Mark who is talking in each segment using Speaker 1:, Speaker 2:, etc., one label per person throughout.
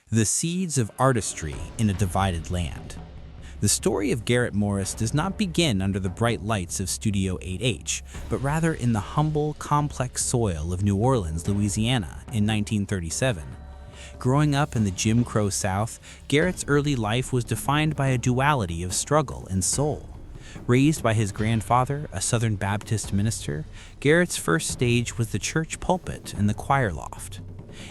Speaker 1: The Seeds of Artistry in a Divided Land. The story of Garrett Morris does not begin under the bright lights of Studio 8H, but rather in the humble, complex soil of New Orleans, Louisiana in 1937. Growing up in the Jim Crow South, Garrett's early life was defined by a duality of struggle and soul. Raised by his grandfather, a Southern Baptist minister, Garrett's first stage was the church pulpit and the choir loft.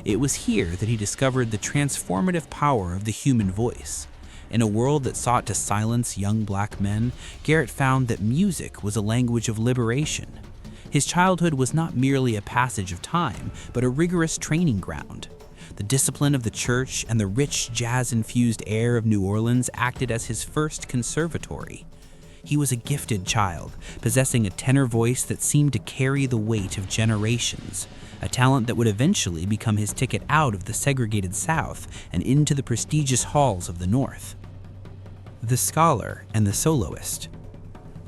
Speaker 1: It was here that he discovered the transformative power of the human voice. In a world that sought to silence young black men, Garrett found that music was a language of liberation. His childhood was not merely a passage of time, but a rigorous training ground. The discipline of the church and the rich jazz-infused air of New Orleans acted as his first conservatory. He was a gifted child, possessing a tenor voice that seemed to carry the weight of generations, a talent that would eventually become his ticket out of the segregated South and into the prestigious halls of the North. The Scholar and the Soloist.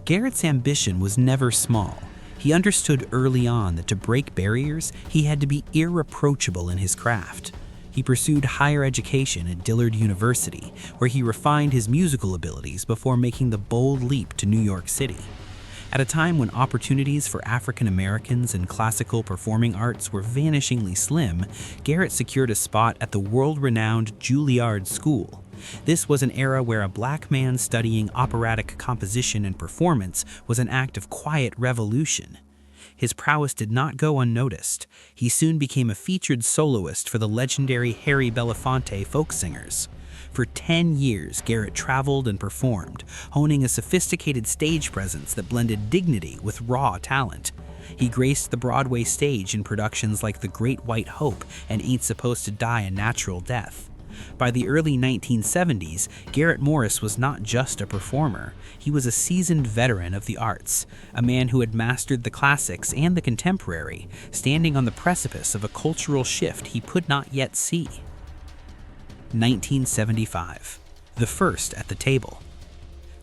Speaker 1: Garrett's ambition was never small. He understood early on that to break barriers, he had to be irreproachable in his craft. He pursued higher education at Dillard University, where he refined his musical abilities before making the bold leap to New York City. At a time when opportunities for African Americans in classical performing arts were vanishingly slim, Garrett secured a spot at the world-renowned Juilliard School. This was an era where a black man studying operatic composition and performance was an act of quiet revolution. His prowess did not go unnoticed. He soon became a featured soloist for the legendary Harry Belafonte folk singers. For 10 years, Garrett traveled and performed, honing a sophisticated stage presence that blended dignity with raw talent. He graced the Broadway stage in productions like The Great White Hope and Ain't Supposed to Die a Natural Death. By the early 1970s, Garrett Morris was not just a performer. He was a seasoned veteran of the arts, a man who had mastered the classics and the contemporary, standing on the precipice of a cultural shift he could not yet see. 1975. The First at the Table.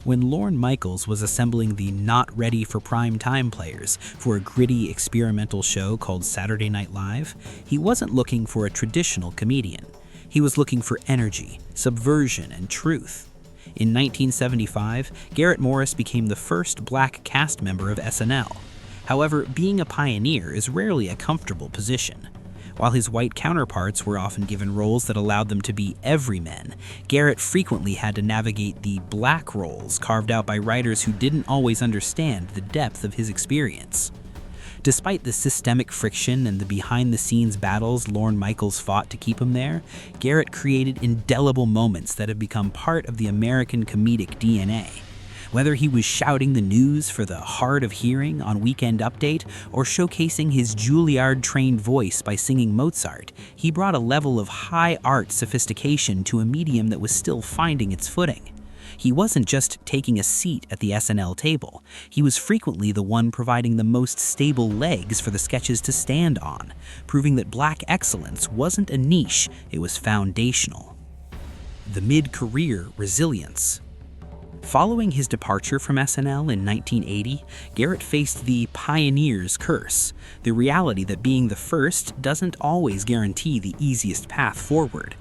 Speaker 1: When Lorne Michaels was assembling the not-ready-for-prime-time players for a gritty experimental show called Saturday Night Live, he wasn't looking for a traditional comedian. He was looking for energy, subversion, and truth. In 1975, Garrett Morris became the first black cast member of SNL. However, being a pioneer is rarely a comfortable position. While his white counterparts were often given roles that allowed them to be everymen, Garrett frequently had to navigate the black roles carved out by writers who didn't always understand the depth of his experience. Despite the systemic friction and the behind-the-scenes battles Lorne Michaels fought to keep him there, Garrett created indelible moments that have become part of the American comedic DNA. Whether he was shouting the news for the hard of hearing on Weekend Update or showcasing his Juilliard-trained voice by singing Mozart, he brought a level of high art sophistication to a medium that was still finding its footing. He wasn't just taking a seat at the SNL table. He was frequently the one providing the most stable legs for the sketches to stand on, proving that black excellence wasn't a niche, it was foundational. The mid-career resilience. Following his departure from SNL in 1980, Garrett faced the pioneer's curse, the reality that being the first doesn't always guarantee the easiest path forward.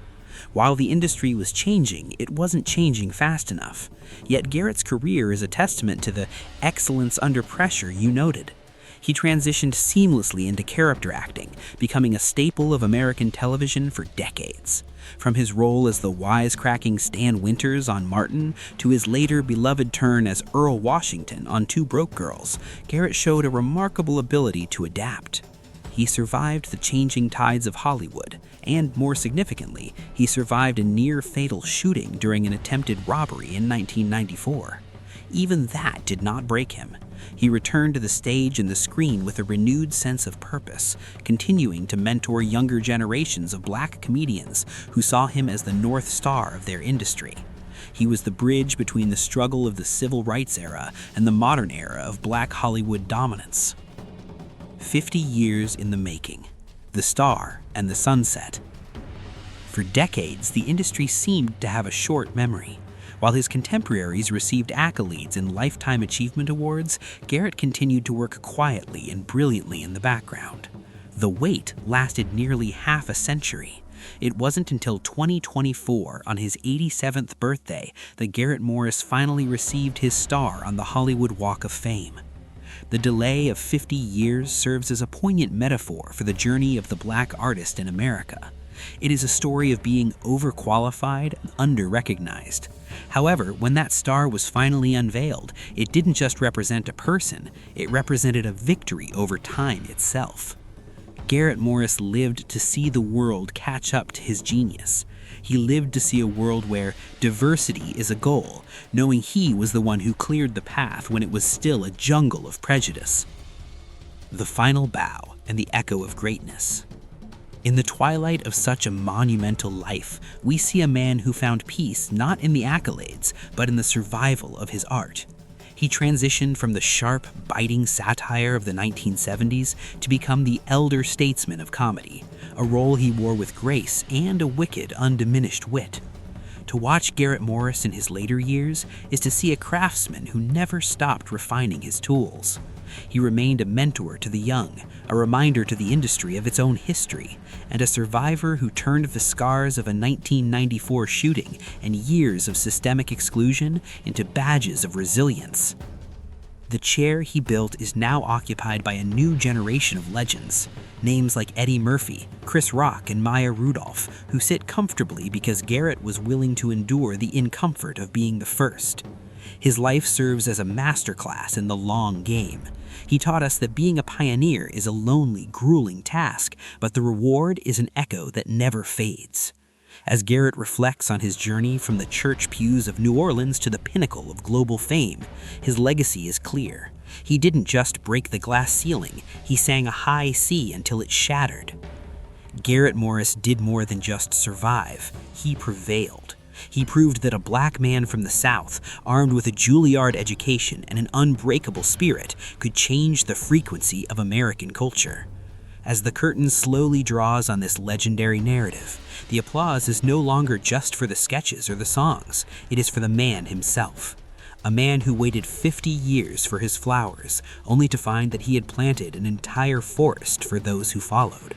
Speaker 1: While the industry was changing, it wasn't changing fast enough. Yet Garrett's career is a testament to the excellence under pressure you noted. He transitioned seamlessly into character acting, becoming a staple of American television for decades. From his role as the wisecracking Stan Winters on Martin to his later beloved turn as Earl Washington on Two Broke Girls, Garrett showed a remarkable ability to adapt. He survived the changing tides of Hollywood, and more significantly, he survived a near-fatal shooting during an attempted robbery in 1994. Even that did not break him. He returned to the stage and the screen with a renewed sense of purpose, continuing to mentor younger generations of black comedians who saw him as the North Star of their industry. He was the bridge between the struggle of the civil rights era and the modern era of black Hollywood dominance. 50 years in the making. The Star and the Sunset. For decades, the industry seemed to have a short memory. While his contemporaries received accolades and Lifetime Achievement Awards, Garrett continued to work quietly and brilliantly in the background. The wait lasted nearly half a century. It wasn't until 2024, on his 87th birthday, that Garrett Morris finally received his star on the Hollywood Walk of Fame. The delay of 50 years serves as a poignant metaphor for the journey of the black artist in America. It is a story of being overqualified and under-recognized. However, when that star was finally unveiled, it didn't just represent a person, it represented a victory over time itself. Garrett Morris lived to see the world catch up to his genius. He lived to see a world where diversity is a goal, knowing he was the one who cleared the path when it was still a jungle of prejudice. The final bow and the echo of greatness. In the twilight of such a monumental life, we see a man who found peace not in the accolades, but in the survival of his art. He transitioned from the sharp, biting satire of the 1970s to become the elder statesman of comedy, a role he wore with grace and a wicked, undiminished wit. To watch Garrett Morris in his later years is to see a craftsman who never stopped refining his tools. He remained a mentor to the young, a reminder to the industry of its own history, and a survivor who turned the scars of a 1994 shooting and years of systemic exclusion into badges of resilience. The chair he built is now occupied by a new generation of legends, names like Eddie Murphy, Chris Rock, and Maya Rudolph, who sit comfortably because Garrett was willing to endure the incomfort of being the first. His life serves as a masterclass in the long game. He taught us that being a pioneer is a lonely, grueling task, but the reward is an echo that never fades. As Garrett reflects on his journey from the church pews of New Orleans to the pinnacle of global fame, his legacy is clear. He didn't just break the glass ceiling, he sang a high C until it shattered. Garrett Morris did more than just survive, he prevailed. He proved that a black man from the South, armed with a Juilliard education and an unbreakable spirit, could change the frequency of American culture. As the curtain slowly draws on this legendary narrative, the applause is no longer just for the sketches or the songs, it is for the man himself. A man who waited 50 years for his flowers, only to find that he had planted an entire forest for those who followed.